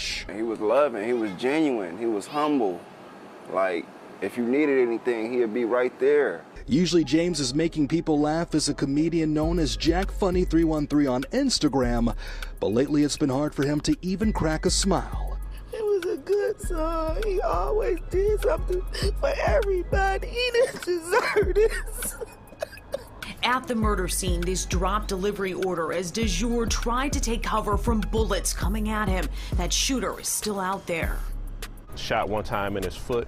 approach. He was loving, he was genuine, he was humble. Like, if you needed anything, he'd be right there. Usually James is making people laugh as a comedian known as Jack Funny 313 on Instagram, but lately it's been hard for him to even crack a smile. It was a good song. He always did something for everybody. He didn't deserve this. At the murder scene, this dropped delivery order as de jour tried to take cover from bullets coming at him. That shooter is still out there. Shot one time in his foot.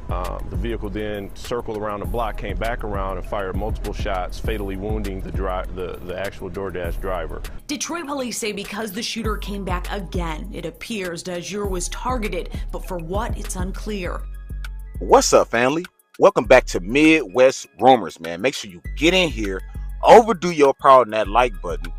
The vehicle then circled around the block, came back around and fired multiple shots, fatally wounding the actual DoorDash driver. Detroit police say because the shooter came back again, it appears de jour was targeted, but for what, it's unclear. What's up, family? Welcome back to Midwest Rumors, man. Make sure you get in here, overdo your part on that like button,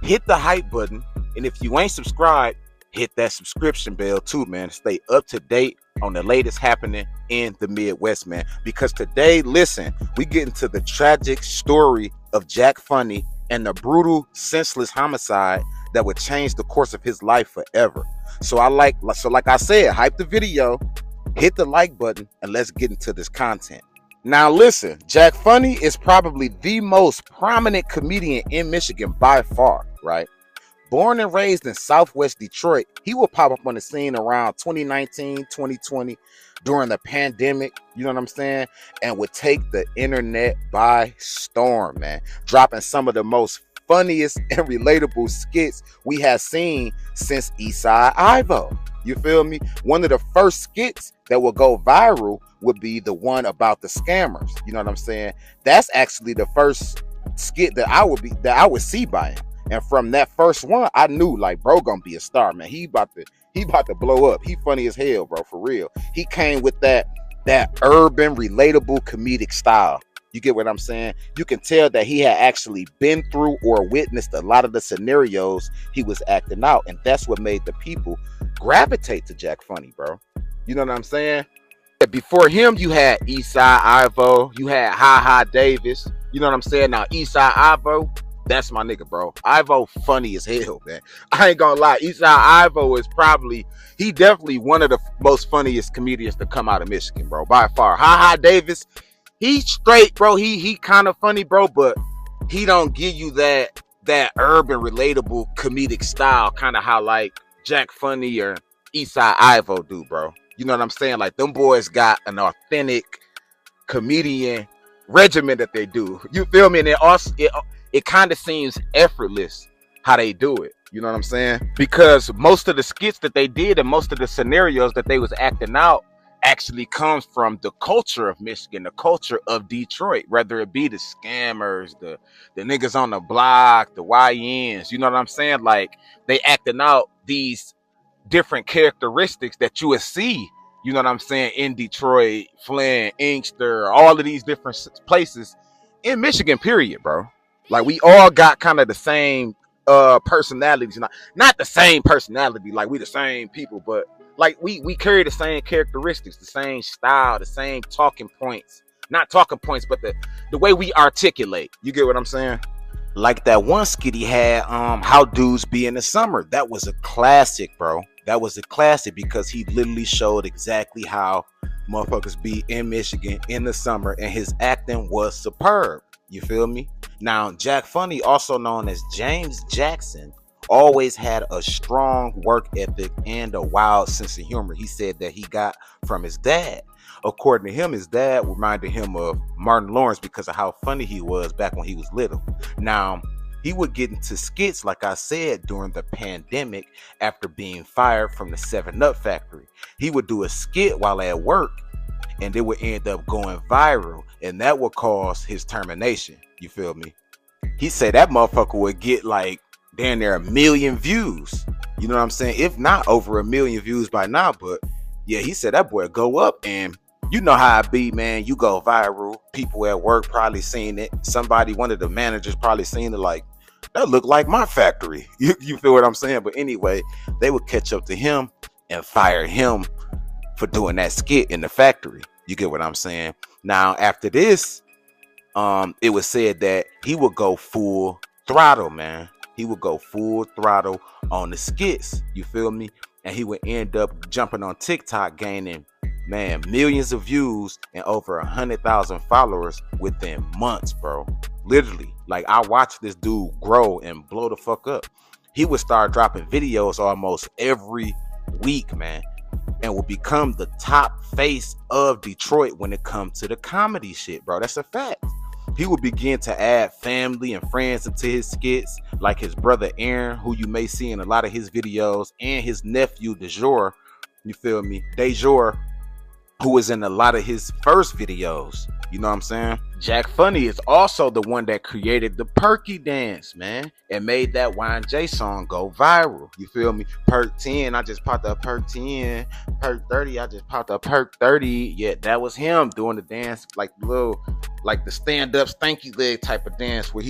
hit the hype button, and if you ain't subscribed, hit that subscription bell too, man. Stay up to date on the latest happening in the Midwest, man. Because today, listen, we get into the tragic story of Jack Funny and the brutal, senseless homicide that would change the course of his life forever. So like I said, hype the video, hit the like button, and let's get into this content. Now listen, Jack Funny is probably the most prominent comedian in Michigan by far, right? Born and raised in Southwest Detroit, he will pop up on the scene around 2019, 2020 during the pandemic, you know what I'm saying? And would take the internet by storm, man. Dropping some of the most funniest and relatable skits we have seen since Eastside Ivo. You feel me? One of the first skits that will go viral would be the one about the scammers. You know what I'm saying? That's actually the first skit that I would see by him. And from that first one, I knew like bro gonna be a star, man. He about to blow up. He funny as hell, bro, for real. He came with that urban, relatable, comedic style. You get what I'm saying? You can tell that he had actually been through or witnessed a lot of the scenarios he was acting out. And that's what made the people gravitate to Jack Funny, bro. You know what I'm saying? Before him, you had Eastside Ivo. You had Ha Davis. You know what I'm saying? Now, Eastside Ivo, that's my nigga, bro. Ivo funny as hell, man. I ain't gonna lie. Eastside Ivo is he definitely one of the most funniest comedians to come out of Michigan, bro, by far. Ha Davis, he's straight, bro. He kind of funny, bro, but he don't give you that urban, relatable, comedic style, kind of how like Jack Funny or Eastside Ivo do, bro. You know what I'm saying? Like them boys got an authentic comedian regimen that they do. You feel me? And it kind of seems effortless how they do it. You know what I'm saying? Because most of the skits that they did and most of the scenarios that they was acting out actually comes from the culture of Michigan, the culture of Detroit, whether it be the scammers, the niggas on the block, the YNs, you know what I'm saying? Like they acting out these different characteristics that you would see, you know what I'm saying, in Detroit, Flint, Inkster, all of these different places in Michigan, period, bro. Like we all got kind of the same personalities, not the same personality, like we the same people, but like we carry the same characteristics, the same style, the same talking points. Not talking points, but the way we articulate. You get what I'm saying? Like that one skit he had, How Dudes Be in the Summer. That was a classic, bro. That was a classic because he literally showed exactly how motherfuckers be in Michigan in the summer, and his acting was superb. You feel me? Now, Jack Funny, also known as James Jackson, always had a strong work ethic and a wild sense of humor. He said that he got from his dad. According to him, his dad reminded him of Martin Lawrence because of how funny he was back when he was little. Now, he would get into skits, like I said, during the pandemic after being fired from the 7-Up factory. He would do a skit while at work, and it would end up going viral, and that would cause his termination. You feel me? He said that motherfucker would get like damn near 1 million views. You know what I'm saying? If not over 1 million views by now, but yeah, he said that boy go up, and you know how I be, man. You go viral. People at work probably seen it. Somebody, one of the managers probably seen it, like, that look like my factory. You feel what I'm saying? But anyway, they would catch up to him and fire him for doing that skit in the factory. You get what I'm saying? Now, after this, it was said that he would go full throttle, man. He would go full throttle on the skits. You feel me? and he would end up jumping on TikTok, gaining, man, millions of views and over 100,000 followers within months, bro. Literally, like, I watched this dude grow and blow the fuck up. He would start dropping videos almost every week, man, and will become the top face of Detroit when it comes to the comedy shit, bro. That's a fact. He would begin to add family and friends into his skits, like his brother Aaron, who you may see in a lot of his videos, and his nephew DeJour, you feel me, DeJour, who was in a lot of his first videos. You know what I'm saying? Jack Funny is also the one that created the Perky dance, man, and made that YJ song go viral. You feel me? Perk 10, I just popped up Perk 10. Perk 30, I just popped up Perk 30. Yeah, that was him doing the dance, like the little, like the stand-up stanky leg type of dance where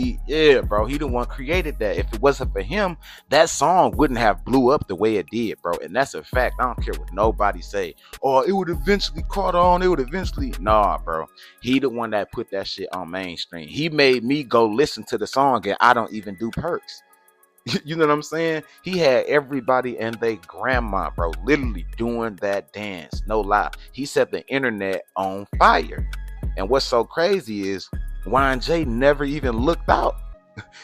bro, he the one created that. If it wasn't for him, that song wouldn't have blew up the way it did, bro. And that's a fact. I don't care what nobody say. Oh, it would eventually caught on. It would eventually. Nah, bro. He the one that put that shit on mainstream. He made me go listen to the song, and I don't even do perks. You know what I'm saying? He had everybody and their grandma, bro, literally doing that dance. No lie. He set the internet on fire. And what's so crazy is YJ never even looked out.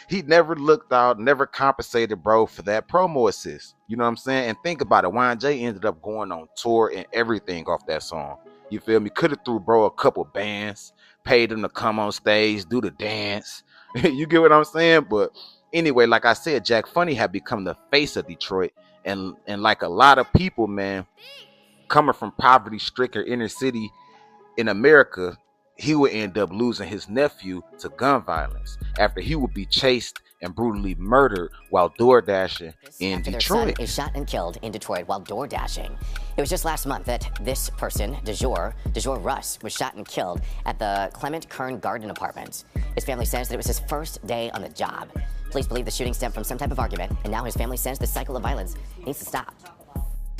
He never looked out, never compensated, bro, for that promo assist. You know what I'm saying? And think about it. YJ ended up going on tour and everything off that song. You feel me? Could have threw bro a couple bands, paid him to come on stage, do the dance. You get what I'm saying? But anyway, like I said, Jack Funny had become the face of Detroit. And like a lot of people, man, coming from poverty-stricken inner city in America, he would end up losing his nephew to gun violence after he would be chased and brutally murdered while door dashing in Detroit. Their son is shot and killed in Detroit while door dashing. It was just last month that this person, DeJour Russ, was shot and killed at the Clement Kern Garden Apartments. His family says that it was his first day on the job. Police believe the shooting stemmed from some type of argument, and now his family says the cycle of violence needs to stop.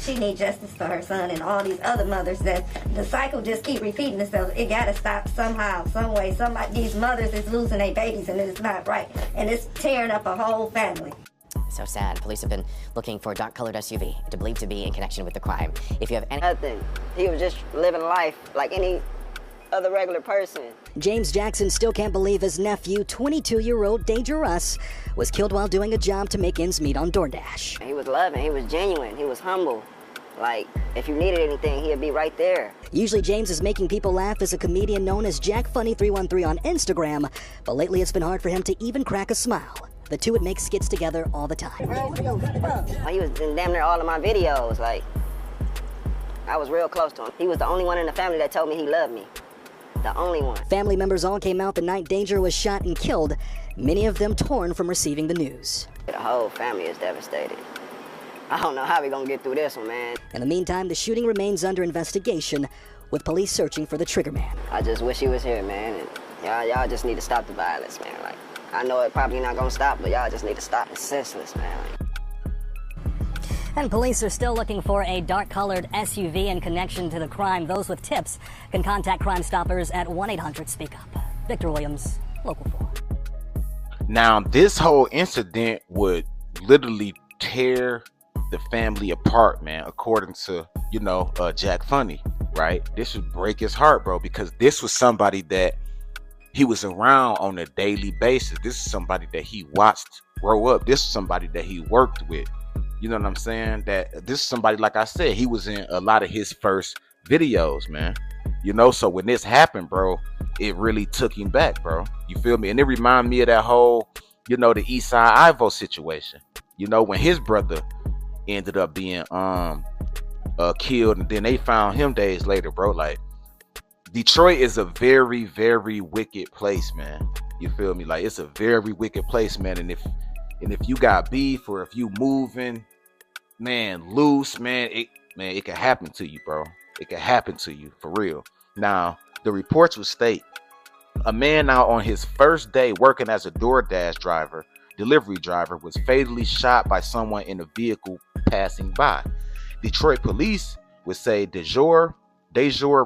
She needs justice for her son and all these other mothers. That the cycle just keep repeating itself. It gotta stop somehow, some way. These mothers is losing their babies and it's not right. And it's tearing up a whole family. So sad. Police have been looking for a dark-colored SUV to believe to be in connection with the crime. If you have any... Nothing. He was just living life like any other regular person. James Jackson still can't believe his nephew, 22-year-old Deja Russ, was killed while doing a job to make ends meet on DoorDash. He was loving, he was genuine, he was humble. Like, if you needed anything, he'd be right there. Usually James is making people laugh as a comedian known as Jack Funny 313 on Instagram, but lately it's been hard for him to even crack a smile. The two would make skits together all the time. Well, he was in damn near all of my videos. Like, I was real close to him. He was the only one in the family that told me he loved me. The only one. Family members all came out the night Danger was shot and killed, many of them torn from receiving the news. The whole family is devastated. I don't know how we gonna get through this one, man. In the meantime, the shooting remains under investigation, with police searching for the trigger man. I just wish he was here, man. And y'all just need to stop the violence, man. Like, I know it probably not gonna stop, but y'all just need to stop. It's senseless, man. And police are still looking for a dark-colored SUV in connection to the crime. Those with tips can contact Crime Stoppers at 1-800-SPEAK-UP. Victor Williams, Local 4. Now, this whole incident would literally tear the family apart, man, according to, Jack Funny, right? This would break his heart, bro, because this was somebody that he was around on a daily basis. This is somebody that he watched grow up. This is somebody that he worked with. You know what I'm saying? That this is somebody, like I said, he was in a lot of his first videos, man. So when this happened, bro, it really took him back, bro. You feel me? And it reminded me of that whole, the Eastside Ivo situation. When his brother ended up being killed, and then they found him days later, bro. Like, Detroit is a very, very wicked place, man. You feel me? Like, it's a very wicked place, man. And if you got beef, or if you moving, man, loose, man, it can happen to you, bro. It can happen to you, for real. Now, the reports would state a man now on his first day working as a DoorDash delivery driver, was fatally shot by someone in a vehicle passing by. Detroit police would say DeJour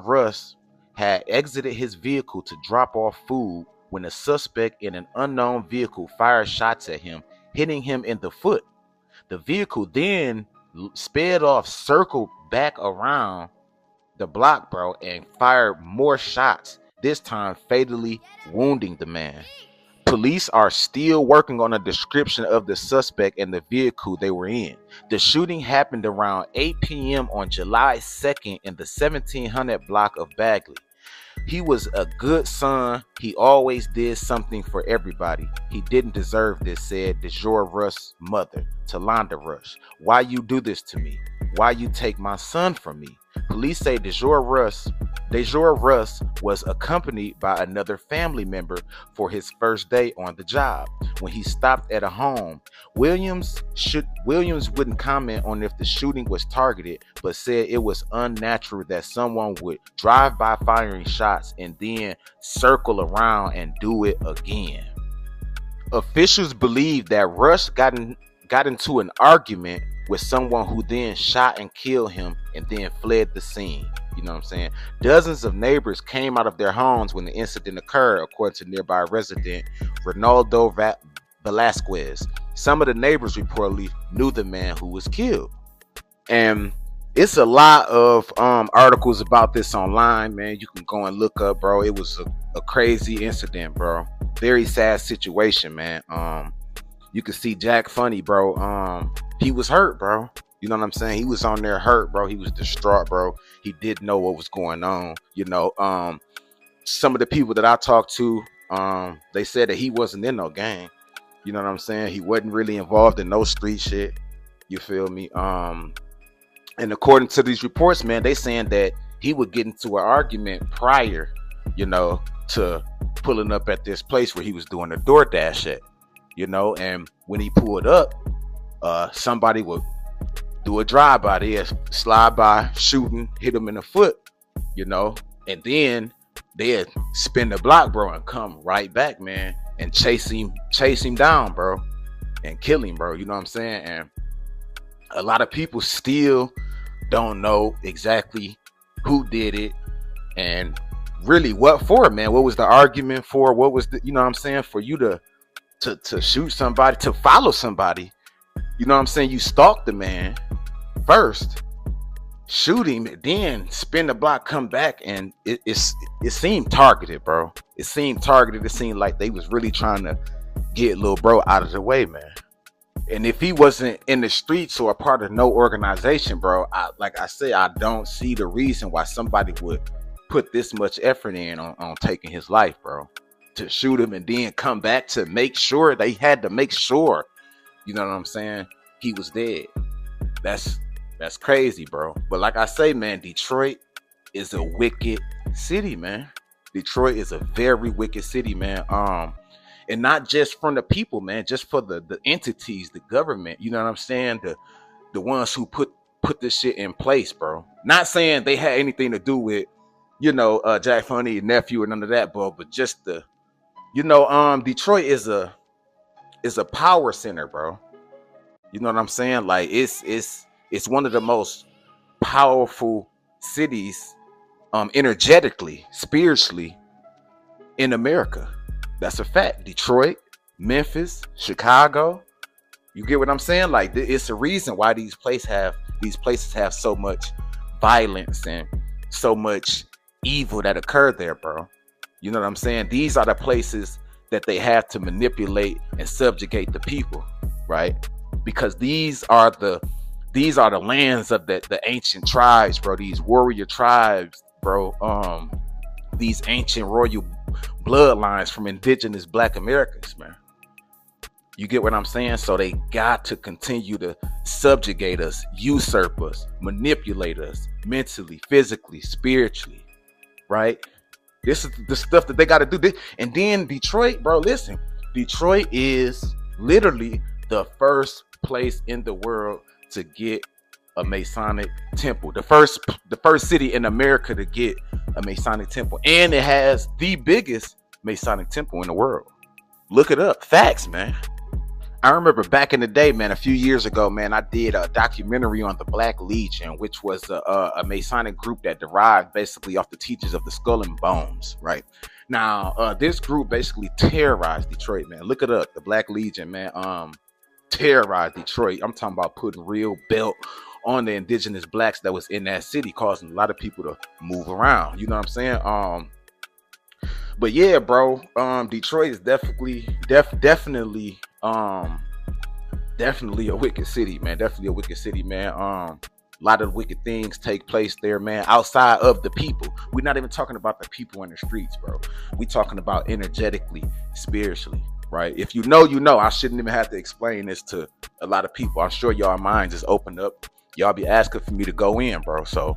Russ had exited his vehicle to drop off food when a suspect in an unknown vehicle fired shots at him, hitting him in the foot. The vehicle then sped off, circled back around the block, bro, and fired more shots, this time fatally wounding the man. Police are still working on a description of the suspect and the vehicle they were in. The shooting happened around 8 p.m. on July 2nd in the 1700 block of Bagley. He was a good son. He always did something for everybody. He didn't deserve this, said DeJour Rush's mother, Talonda Rush. Why you do this to me? Why you take my son from me? Police say DeJour Rush was accompanied by another family member for his first day on the job. When he stopped at a home, Williams wouldn't comment on if the shooting was targeted, but said it was unnatural that someone would drive by firing shots and then circle around and do it again. Officials believe that Rush got into an argument with someone who then shot and killed him and then fled the scene. You know what I'm saying? Dozens of neighbors came out of their homes when the incident occurred, according to nearby resident Ronaldo Velasquez. Some of the neighbors reportedly knew the man who was killed. And it's a lot of articles about this online, man. You can go and look up, bro. It was a crazy incident, bro. Very sad situation, man. You can see Jack Funny, bro. He was hurt, bro. You know what I'm saying? He was on there hurt, bro. He was distraught, bro. He didn't know what was going on. You know, some of the people that I talked to, they said that he wasn't in no gang. You know what I'm saying? He wasn't really involved in no street shit. You feel me? And according to these reports, man, they saying that he would get into an argument prior, you know, to pulling up at this place where he was doing a DoorDash at, you know, and when he pulled up, somebody would do a drive-by there, slide by, shooting, hit him in the foot, you know, and then they'd spin the block, bro, and come right back, man, and chase him down, bro, and kill him, bro. You know what I'm saying? And a lot of people still don't know exactly who did it and really what for, man. What was the argument for? What was the, you know what I'm saying, for you to shoot somebody, to follow somebody? You know what I'm saying? You stalk the man first, shoot him, then spin the block, come back, and it seemed targeted, bro. It seemed targeted. It seemed like they was really trying to get little bro out of the way, man. And if he wasn't in the streets or a part of no organization, bro, like I say, I don't see the reason why somebody would put this much effort in on taking his life, bro. To shoot him and then come back to make sure, they had to make sure, you know what I'm saying, he was dead. That's crazy, bro. But like I say, man, Detroit is a wicked city, man. Detroit is a very wicked city, man. And not just from the people, man, just for the entities, the government, you know what I'm saying? The ones who put this shit in place, bro. Not saying they had anything to do with, you know, Jack Funny, nephew, or none of that, bro, but just the, you know, Detroit is a power center, bro. You know what I'm saying? Like it's one of the most powerful cities, energetically, spiritually, in America. That's a fact. Detroit, Memphis, Chicago. You get what I'm saying? Like, it's a reason why these places have so much violence and so much evil that occurred there, bro. You know what I'm saying? These are the places that they have to manipulate and subjugate the people, right? Because these are the lands of the ancient tribes, bro. These warrior tribes, bro. These ancient royal bloodlines from indigenous Black Americans, man. You get what I'm saying? So they got to continue to subjugate us, usurp us, manipulate us mentally, physically, spiritually, right? This is the stuff that they got to do. And then Detroit, bro, listen, Detroit is literally the first place in the world to get a Masonic temple. The first city in America to get a Masonic temple. And it has the biggest Masonic temple in the world. Look it up. Facts, man. I remember back in the day, man, a few years ago, man, I did a documentary on the Black Legion, which was a Masonic group that derived basically off the teachings of the Skull and Bones, right? Now, this group basically terrorized Detroit, man. Look it up, the Black Legion, man. terrorized Detroit. I'm talking about putting real belt on the indigenous blacks that was in that city, causing a lot of people to move around. You know what I'm saying? But yeah, bro, Detroit is definitely a wicked city, man. Definitely a wicked city, man. A lot of wicked things take place there, man, outside of the people. We're not even talking about the people in the streets, bro. We talking about energetically, spiritually, right? If you know, you know. I shouldn't even have to explain this to a lot of people. I'm sure y'all minds is opened up. Y'all be asking for me to go in, bro. So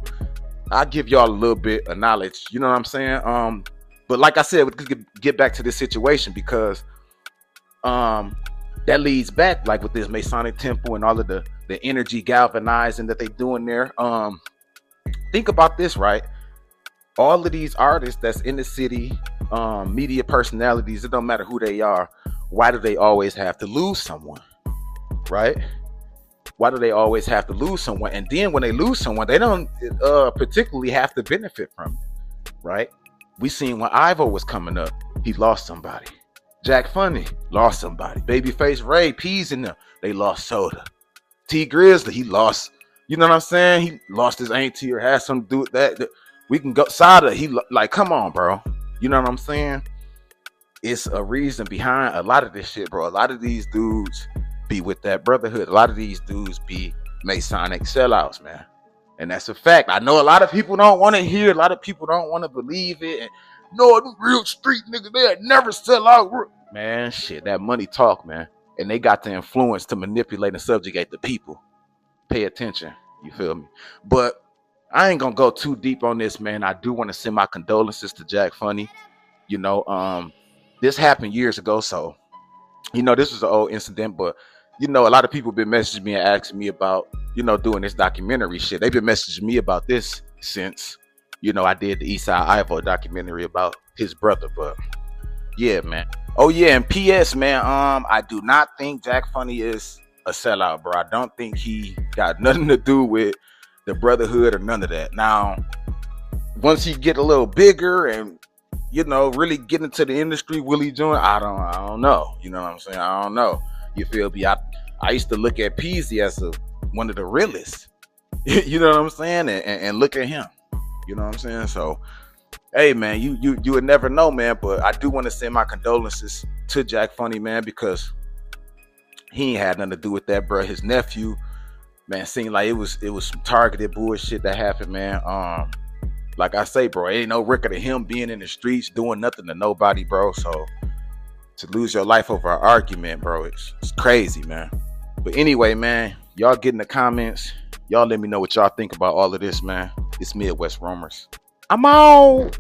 I'll give y'all a little bit of knowledge. You know what I'm saying? But like I said, we could get back to this situation because that leads back, like with this Masonic temple and all of the energy galvanizing that they doing there. Think about this, right? All of these artists that's in the city, media personalities, it don't matter who they are. Why do they always have to lose someone, right? Why do they always have to lose someone? And then when they lose someone, they don't particularly have to benefit from it, right? We seen when Ivo was coming up, he lost somebody. Jack Funny lost somebody. Babyface Ray, Peas in them, they lost Soda. T Grizzly, he lost, you know what I'm saying? He lost his auntie or had something to do with that. We can go Sada, like, come on, bro. You know what I'm saying? It's a reason behind a lot of this shit, bro. A lot of these dudes be with that brotherhood. A lot of these dudes be Masonic sellouts, man. And that's a fact. I know a lot of people don't want to hear. A lot of people don't want to believe it. And no, the real street niggas, they never sell out. Man, shit, that money talk, man. And they got the influence to manipulate and subjugate the people. Pay attention. You feel me? But I ain't gonna go too deep on this, man. I do want to send my condolences to Jack Funny. You know, this happened years ago, so you know this was an old incident, but you know, a lot of people been messaging me and asking me about, you know, doing this documentary shit. They've been messaging me about this since, you know, I did the Eastside Ivo documentary about his brother. But yeah, man. Oh yeah, and P.S. man, I do not think Jack Funny is a sellout, bro. I don't think he got nothing to do with the brotherhood or none of that. Now, once he get a little bigger and, you know, really get into the industry, will he join? I don't know. You know what I'm saying? I don't know. You feel me? I used to look at Peasy as one of the realest. You know what I'm saying? And look at him. You know what I'm saying? So, hey, man, you would never know, man. But I do want to send my condolences to Jack Funny, man, because he ain't had nothing to do with that, bro. His nephew, man, seemed like it was some targeted bullshit that happened, man. Like I say, bro, ain't no record of him being in the streets doing nothing to nobody, bro. So to lose your life over an argument, bro, it's crazy, man. But anyway, man, y'all get in the comments. Y'all let me know what y'all think about all of this, man. It's Midwest Rumors. I'm out.